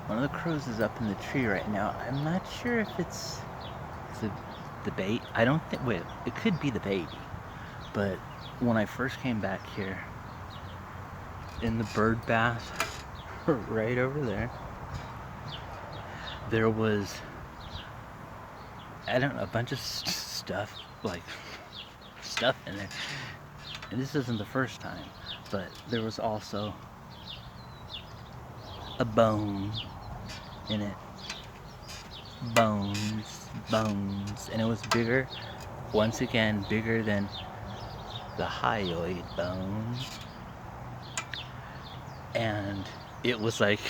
One of the crows is up in the tree right now. I'm not sure if it's the bait. I don't think. Wait, it could be the baby. But when I first came back here, in the bird bath, right over there, there was, I don't know, a bunch of stuff, like stuff in there. And this isn't the first time, but there was also a bone in it. Bones, and it was bigger, once again, bigger than the hyoid bone. And it was like,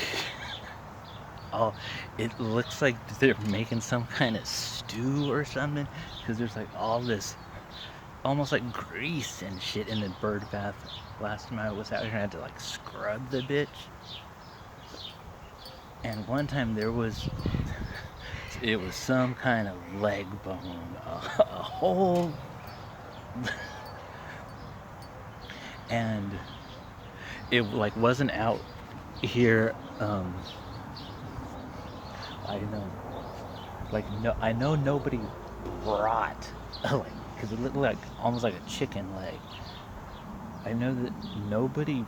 oh, it looks like they're making some kind of stew or something, because there's like all this, almost like grease and shit in the bird bath. Last time I was out here, I had to like scrub the bitch. And one time it was some kind of leg bone, a whole, and it like wasn't out here. I know, like no, I know nobody brought like, because it looked like almost like a chicken leg. I know that nobody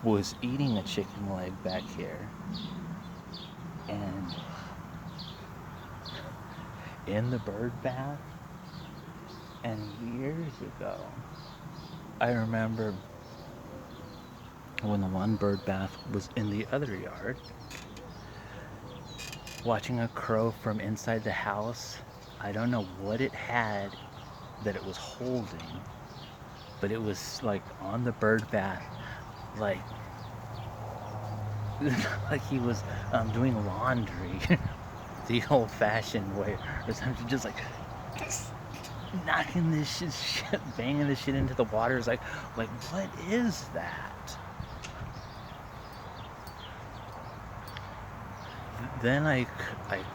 was eating a chicken leg back here, and in the bird bath. And years ago, I remember when the one bird bath was in the other yard, watching a crow from inside the house. I don't know what it had that it was holding, but it was like on the bird bath, like like he was doing laundry, the old-fashioned way, or something, just like knocking this shit, banging this shit into the water. It's like what is that? Then I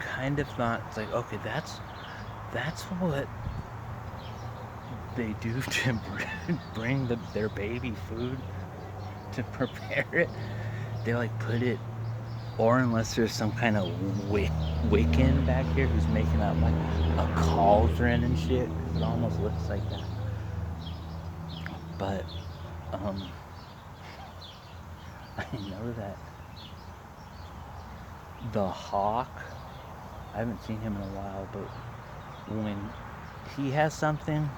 kind of thought, it's like, okay, that's what they do to bring their baby food, to prepare it. They like put it, or unless there's some kind of Wiccan back here who's making up like a cauldron and shit, it almost looks like that. But I know that the hawk, I haven't seen him in a while, but when he has something,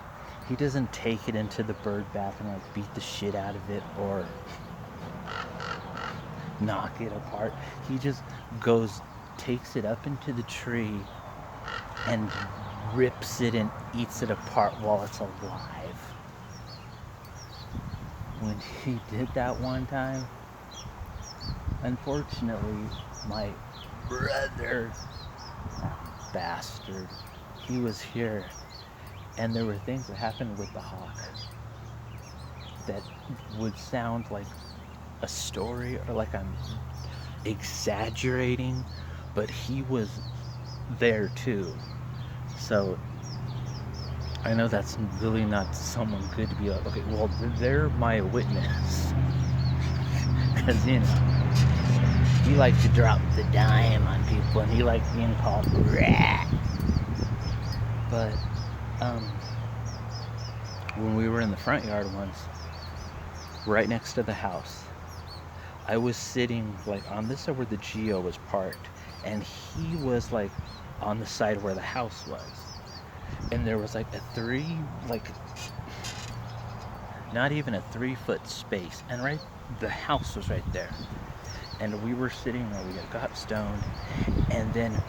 he doesn't take it into the bird bath and like beat the shit out of it or knock it apart. He just goes, takes it up into the tree and rips it and eats it apart while it's alive. When he did that one time, unfortunately, my brother, bastard, he was here, and there were things that happened with the hawk that would sound like a story or like I'm exaggerating, but he was there too. So I know that's really not someone good to be like, okay, well, they're my witness. Because, you know, he likes to drop the dime on people and he likes being called rat. But, when we were in the front yard once, right next to the house, I was sitting like on this side where the Geo was parked, and he was like on the side where the house was. And there was like not even a 3 foot space, and the house was right there. And we were sitting there, we got stoned, and then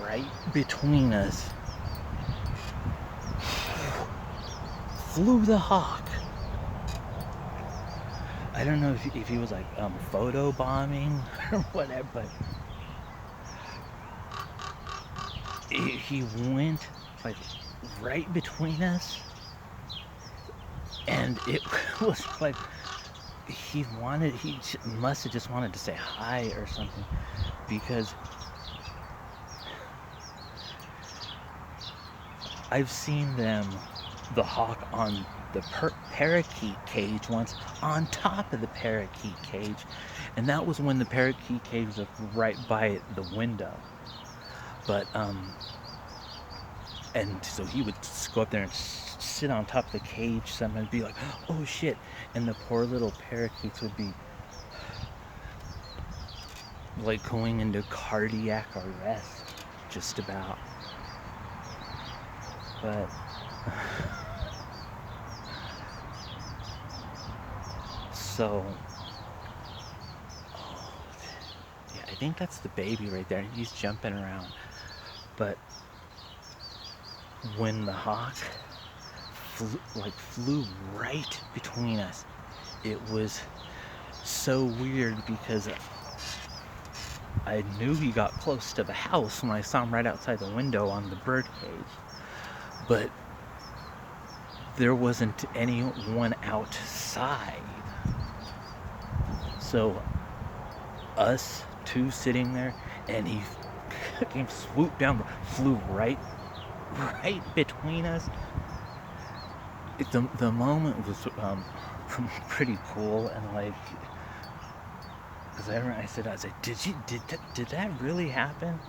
right between us flew the hawk. I don't know if he was like photo bombing or whatever, but he went like right between us, and it was like he must have just wanted to say hi or something, because I've seen them the hawk on the parakeet cage once, on top of the parakeet cage, and that was when the parakeet cage was right by the window. But and so he would go up there and sit on top of the cage sometimes, be like, oh shit, and the poor little parakeets would be like going into cardiac arrest just about. But so yeah, I think that's the baby right there. He's jumping around. But when the hawk flew right between us, it was so weird because I knew he got close to the house when I saw him right outside the window on the bird cage, but there wasn't anyone outside. So us two sitting there, and he came swooped down, flew right between us. The moment was pretty cool, and like, because I said, did that really happen?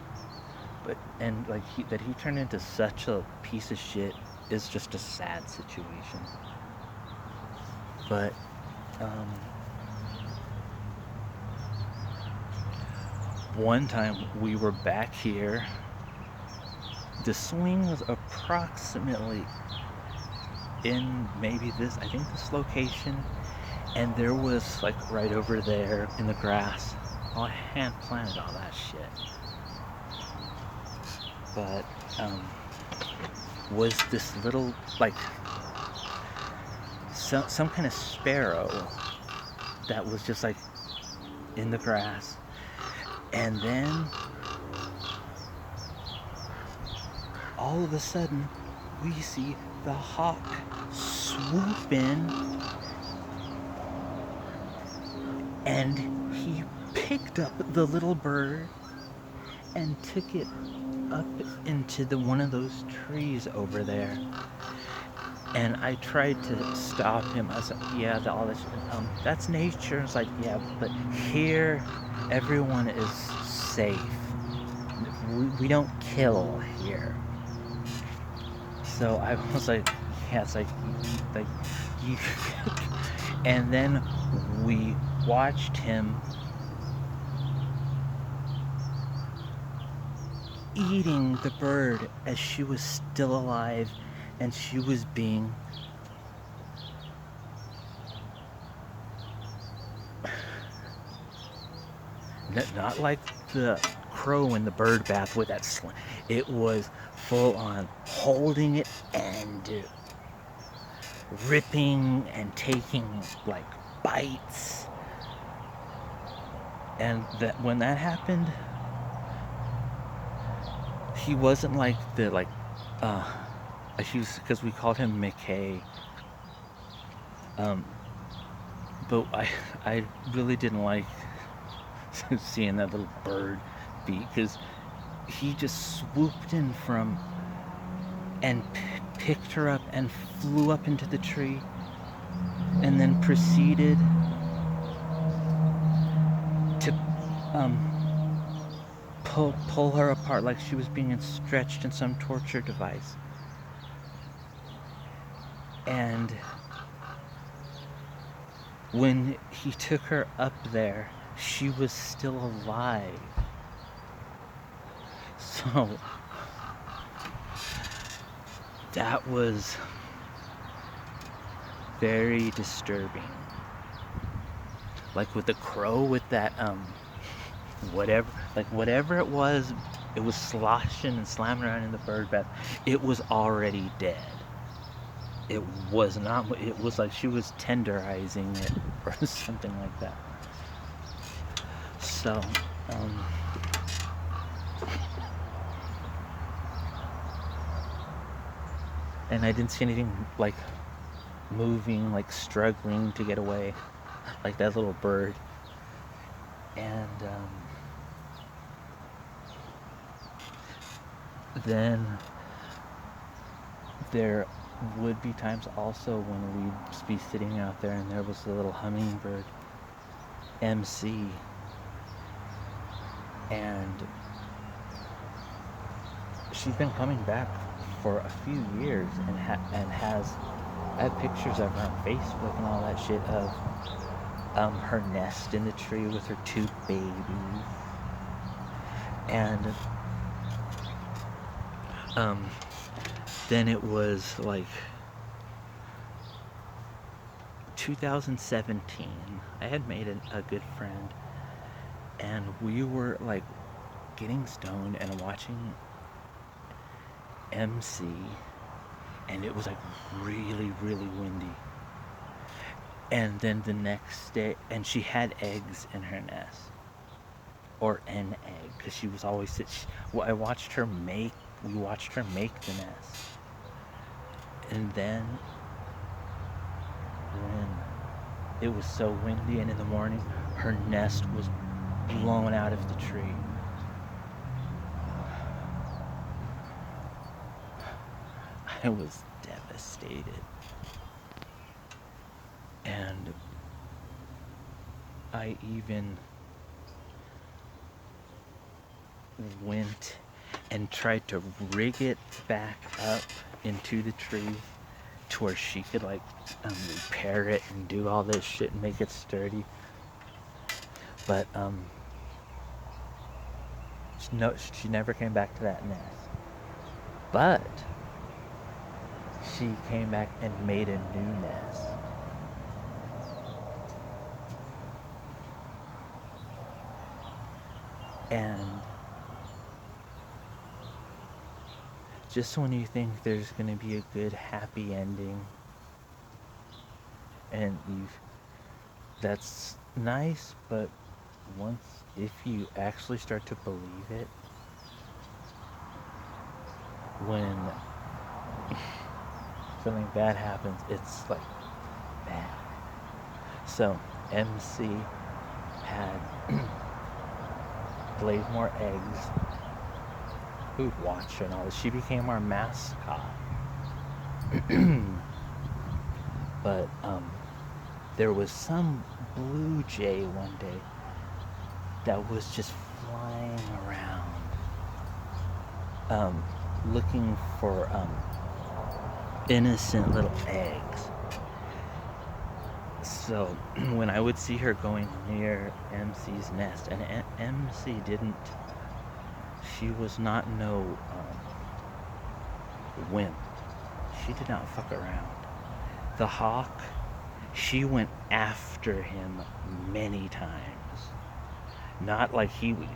But and like that he turned into such a piece of shit is just a sad situation. But one time we were back here. The swing was approximately in maybe this, I think this location, and there was like right over there in the grass. Oh, I hand planted all that shit. But was this little like some kind of sparrow that was just like in the grass, and then all of a sudden we see the hawk swoop in, and he picked up the little bird and took it up into one of those trees over there. And I tried to stop him. I said, yeah, all this, that's nature. It's like, yeah, but here everyone is safe. We don't kill here. So I was like, yeah, it's like you. And then we watched him eating the bird as she was still alive, and she was being not like the crow in the bird bath with that sling. It was full on holding it and ripping and taking like bites. And that when that happened, he wasn't like the because we called him McKay. But I really didn't like seeing that little bird beat, because he just swooped in from and picked her up and flew up into the tree, and then proceeded to pull her apart like she was being stretched in some torture device. And when he took her up there, she was still alive. So that was very disturbing. Like with the crow, with that whatever it was sloshing and slamming around in the bird bath. It was already dead. It was not. It was like she was tenderizing it or something like that. So, and I didn't see anything like moving, like struggling to get away, like that little bird. And then there would be times also when we'd be sitting out there and there was a little hummingbird MC, and she's been coming back for a few years and has I have pictures of her on Facebook and all that shit of her nest in the tree with her two babies, and um then it was like 2017. I had made a good friend, and we were like getting stoned and watching MC, and it was like really, really windy. And then the next day, and she had eggs in her nest, or an egg, because she was always well, we watched her make the nest. And then when it was so windy and in the morning, her nest was blown out of the tree. I was devastated. And I even went and tried to rig it back up into the tree to where she could like repair it and do all this shit and make it sturdy. But no, she never came back to that nest. But she came back and made a new nest. And just when you think there's gonna be a good happy ending, and that's nice, but if you actually start to believe it, when something bad happens, it's like bad. So MC had laid more eggs. We'd watch her and all this. She became our mascot. But there was some blue jay one day that was just flying around, looking for innocent little eggs. So when I would see her going near MC's nest, and MC she was not no wimp. She did not fuck around. The hawk, she went after him many times. Not like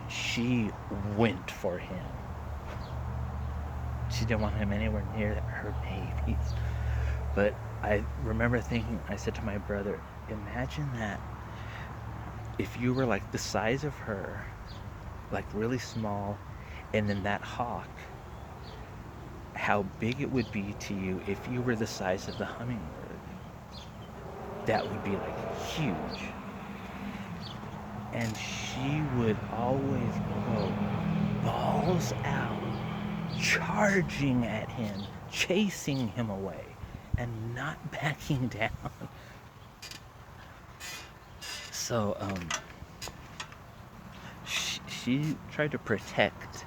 she went for him. She didn't want him anywhere near her babies. But I remember thinking, I said to my brother, imagine that if you were like the size of her, like really small, and then that hawk, how big it would be to you if you were the size of the hummingbird. That would be like huge. And she would always go balls out, charging at him, chasing him away, and not backing down. So she tried to protect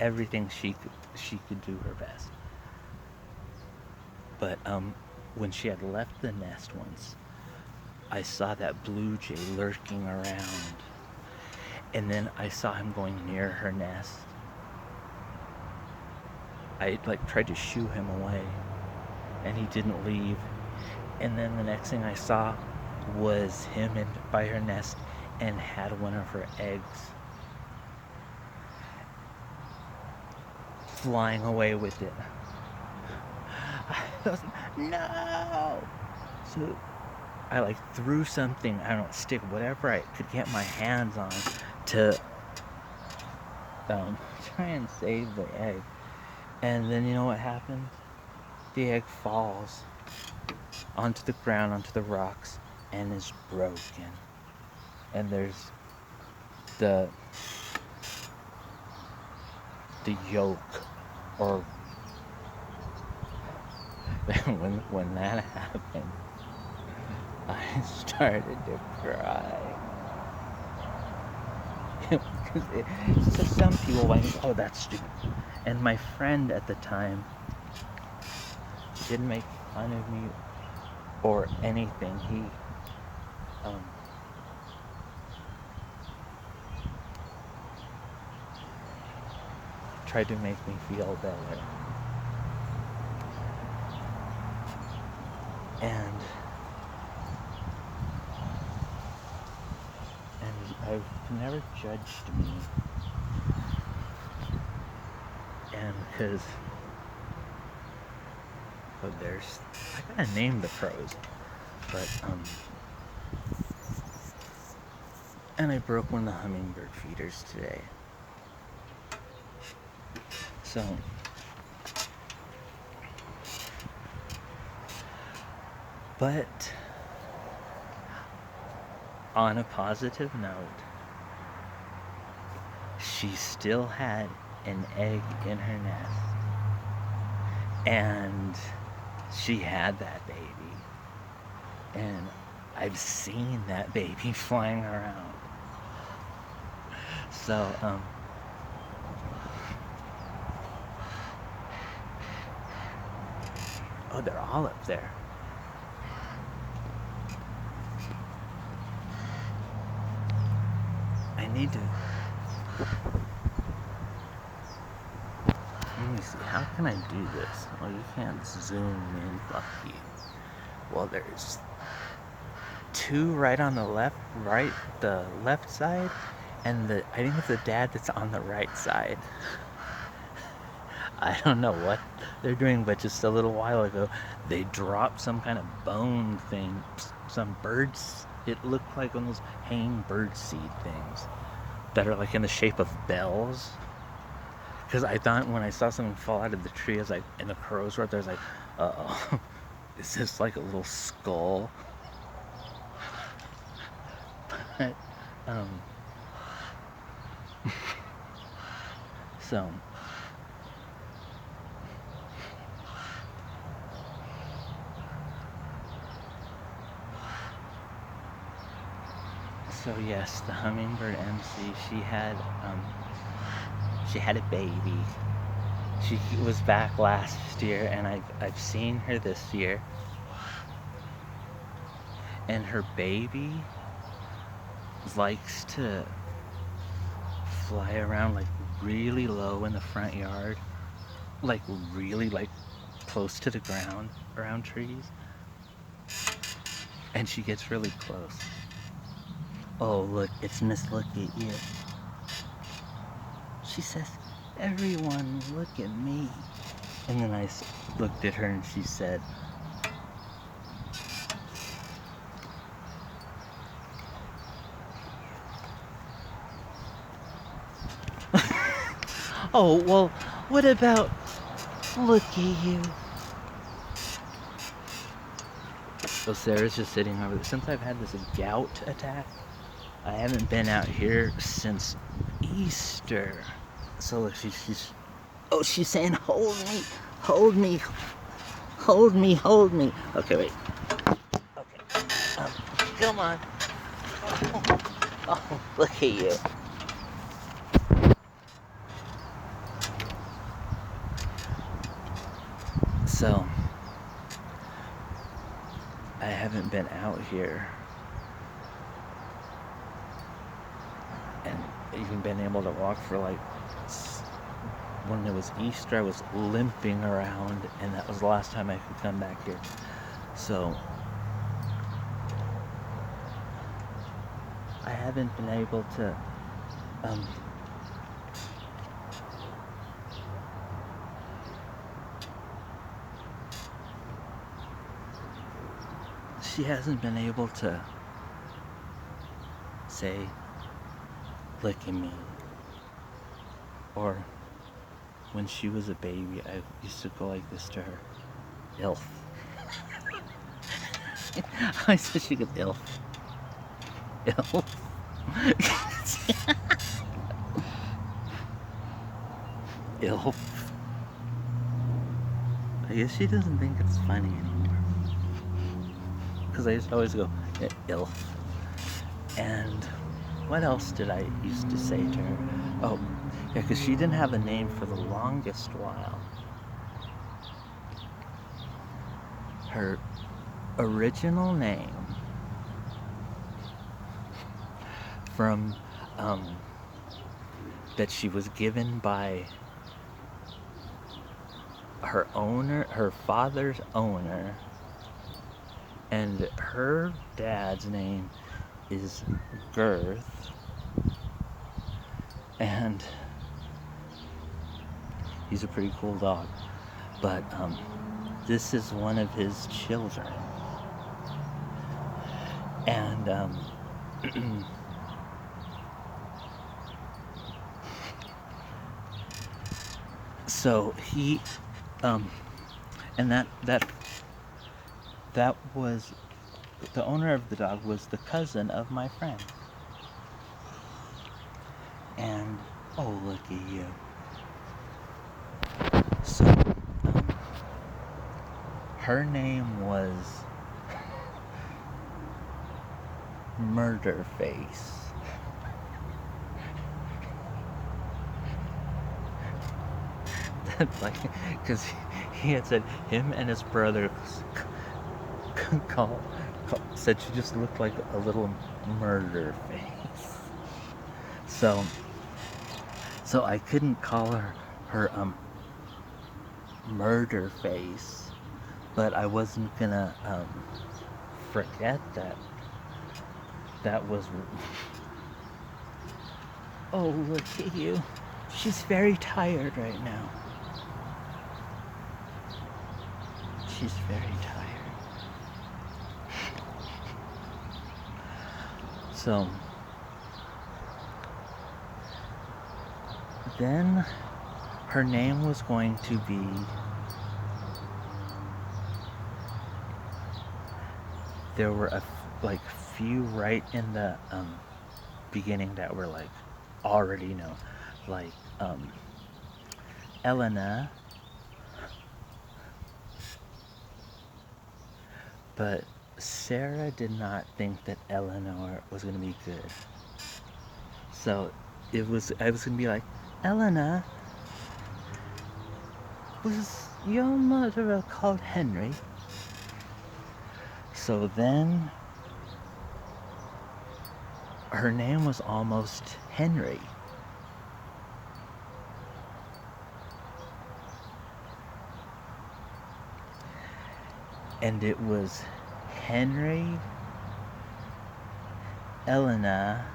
everything she could do her best. But when she had left the nest once, I saw that blue jay lurking around, and then I saw him going near her nest. I like tried to shoo him away, and he didn't leave. And then the next thing I saw was him by her nest and had one of her eggs, flying away with it. I was, no! So I like threw something, I don't know, stick, whatever I could get my hands on to try and save the egg. And then you know what happens? The egg falls onto the ground, onto the rocks, and is broken. And there's the yolk, or when that happened, I started to cry. So some people went, oh, that's stupid. And my friend at the time didn't make fun of me or anything. He um, tried to make me feel better. And I've never judged me. And because I gotta name the pros, but and I broke one of the hummingbird feeders today. So but on a positive note, she still had an egg in her nest, and she had that baby, and I've seen that baby flying around. So oh, they're all up there. I need to. Let me see. How can I do this? Well, you can't zoom in, Lucky. Well, there's two right on the left side, and I think it's the dad that's on the right side. I don't know what they're doing, but just a little while ago, they dropped some kind of bone thing, some birds. It looked like one of those hanging bird seed things that are like in the shape of bells. Because I thought when I saw something fall out of the tree, I was like, and the crows were up there, I was like, uh-oh, is this like a little skull? But, so, yes, the hummingbird MC, she had a baby. She was back last year, and I've seen her this year. And her baby likes to fly around like really low in the front yard, like really like close to the ground around trees. And she gets really close. Oh, look, it's Miss Look at You. She says, everyone look at me. And then I looked at her and she said, oh, well, what about look at you? So Sarah's just sitting over there. Since I've had this gout attack, I haven't been out here since Easter. So look, she's saying, hold me, hold me, hold me, hold me. Okay, wait. Okay, come on. Oh, look at you. So, I haven't been out here and even been able to walk for like, when it was Easter, I was limping around, and that was the last time I could come back here. So, I haven't been able to, she hasn't been able to say, look at me. Or when she was a baby, I used to go like this to her. Ilf. I said she could ilf. Ilf. Ilf. I guess she doesn't think it's funny anymore. Because I used to always go, "Ilf." And what else did I used to say to her? Oh, yeah, because she didn't have a name for the longest while. Her original name from that she was given by her owner, her father's owner, and her dad's name is Girth, and he's a pretty cool dog, but this is one of his children, and so he and that was the owner of the dog was the cousin of my friend. And oh, look at you. So her name was Murderface. Like, because he had said him and his brother said she just looked like a little murder face. So I couldn't call her murder face, but I wasn't gonna forget that was. Oh, look at you. She's very tired right now. She's very tired. So then her name was going to be there were few right in the beginning that were like already know, like Elena, but Sarah did not think that Eleanor was gonna be good, so I was gonna be like, Elena, was your murderer called Henry? So then her name was almost Henry. And it was Henry, Elena,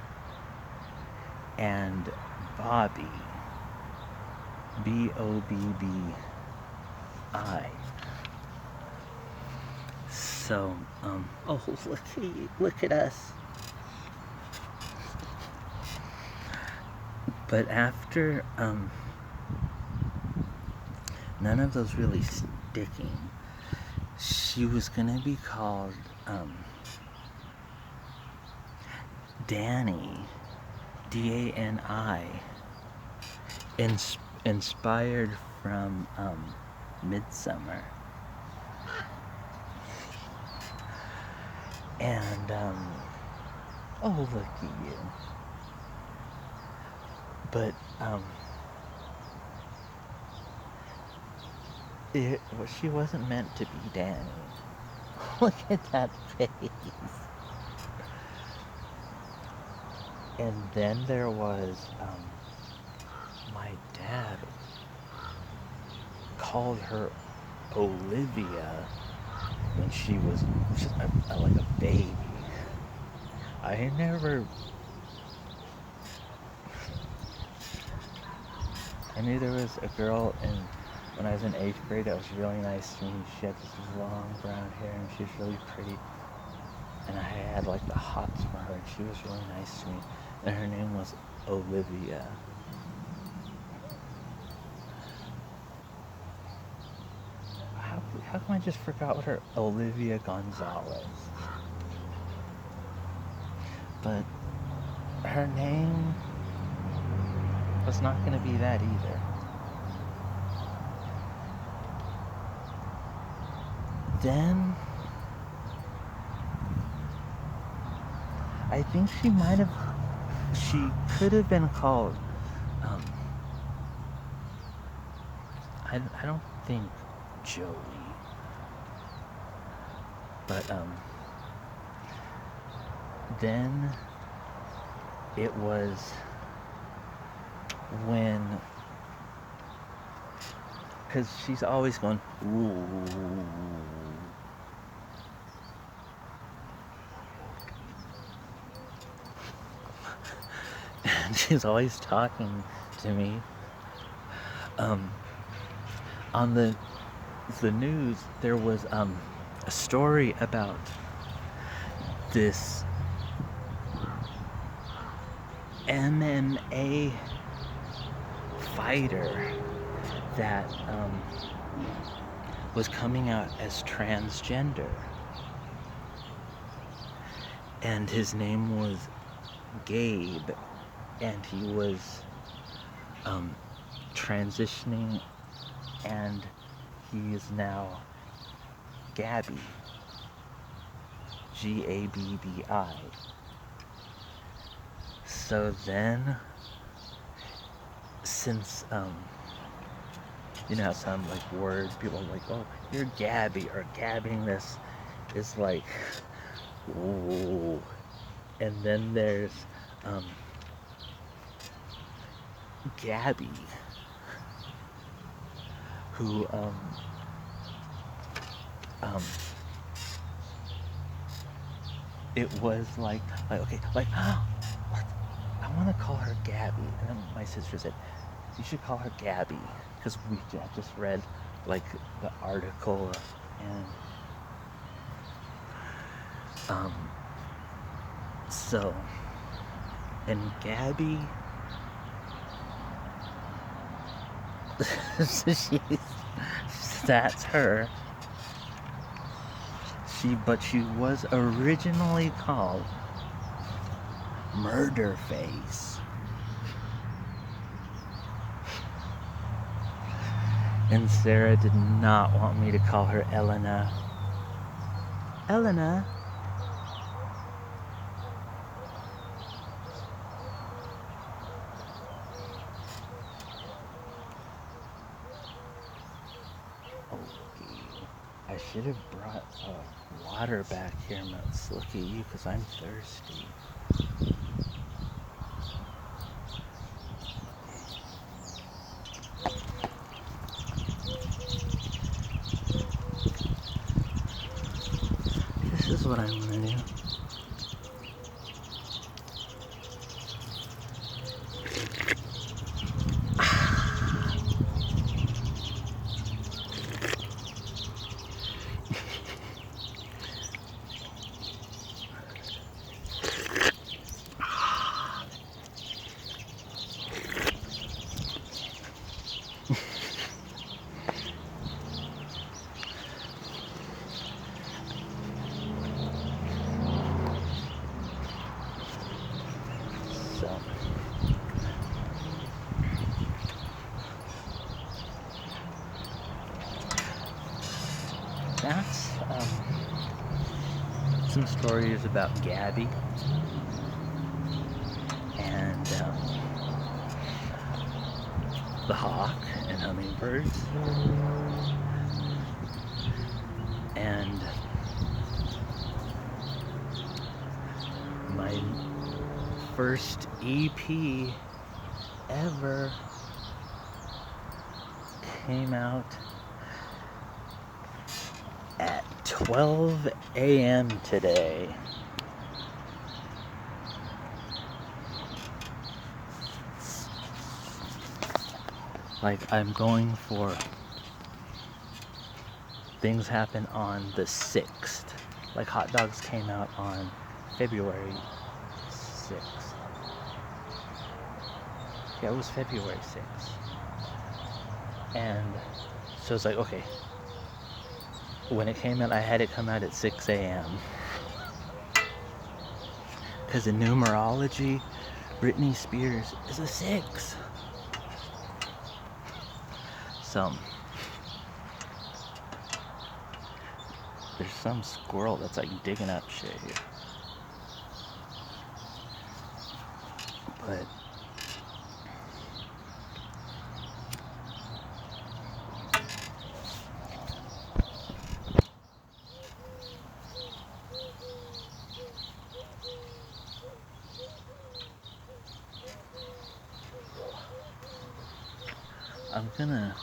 and Bobby. Bobbi. So, oh, look at us. But after, none of those really sticking, she was gonna be called, Dani, Dani, inspired from, Midsummer. And, oh, look at you. But, she wasn't meant to be Dani. Look at that face. And then there was, my dad called her Olivia when she was just like a baby. I knew there was a girl when I was in 8th grade that was really nice to me. She had this long brown hair and she was really pretty. And I had like the hots for her and she was really nice to me. And her name was Olivia. How come I just forgot what her Olivia Gonzalez? But her name was not going to be that either. then I think she could have been called, um, I don't think Joey, but, then it was when, because she's always going, ooh. And she's always talking to me. On the news, there was a story about this MMA fighter that was coming out as transgender, and his name was Gabe, and he was transitioning, and he is now Gabby, Gabbi. So then, since you know how some like words people are like, oh, you're Gabby, or gabbing this is like, ooh. And then there's Gabby, who it was like okay, like what? I want to call her Gabby, and then my sister said, you should call her Gabby, because we just read like the article, and so, and Gabby, that's her. But she was originally called Murderface. And Sarah did not want me to call her Elena. Elena? Okay. I should have brought water back here, let's look at you, because I'm thirsty. This is what I'm gonna do. So, that's some stories about Gabby and the hawk and hummingbirds, and my first EP ever came out at 12 a.m. today. Like, I'm going for things happen on the 6th. Like, Hot Dogs came out on February 6th. Yeah, it was February 6th. And so it's like, okay, when it came out, I had it come out at 6 a.m. Because in numerology, Britney Spears is a 6. So, There's some squirrel that's like digging up shit here. But I'm gonna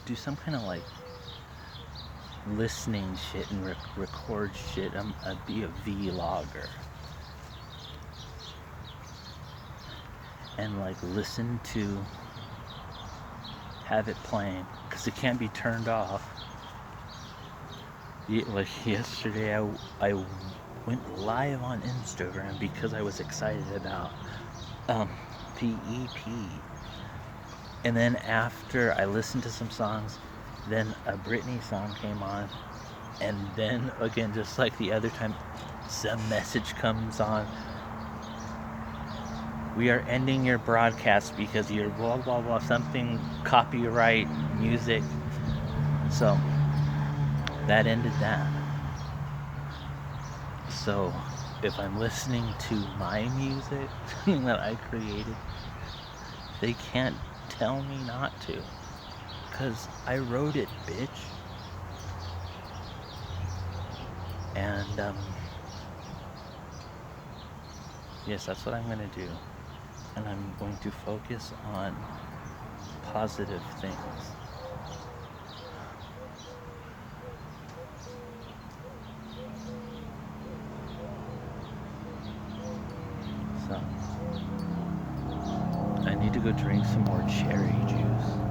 do some kind of like listening shit and record shit. I'd be a vlogger and like listen to, have it playing because it can't be turned off. Like yesterday, I went live on Instagram because I was excited about the EP. And then after I listened to some songs, then a Britney song came on, and then again, just like the other time, some message comes on. We are ending your broadcast because you're blah blah blah, something copyright music. So that ended that. So if I'm listening to my music that I created, they can't tell me not to, because I wrote it, bitch. And yes, that's what I'm going to do. And I'm going to focus on positive things. So I need to go drink some more cherry juice.